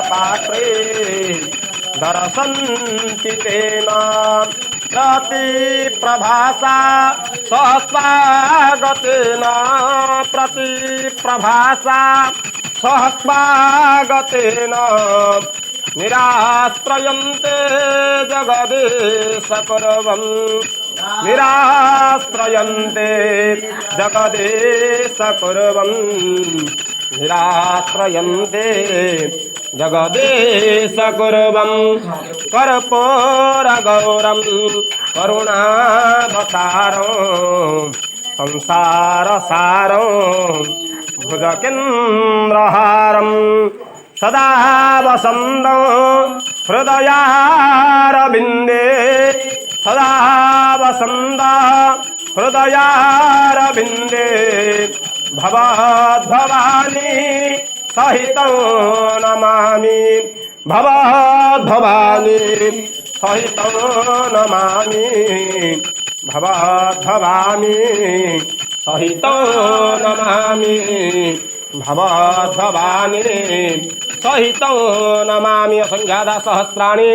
पात्रे दर्शन्ति तेन प्रतिप्रभासा सहस्रागतेन प्रतिप्रभासा सहस्रागतेन निराश्रयन्ते जगदीशकुर्वन् निराश्रयन्ते जगदीशकुर्वन् निराश्रयन्ते जगदीशकुर्वन् कर्पूरगौरं करुणावतारं संसारसारं भुजकेन्द्रहारं सदा वसन्तं हृदयारविन्दे सदा वसन्तं हृदयारविन्दे भवद्भवानी सहितं नमामि भवद्भवानी सहितं नमामि भवद्भवानी सहितं नमामि भवद्भवानी सहितं नमामि असंख्यादा सहस्राणि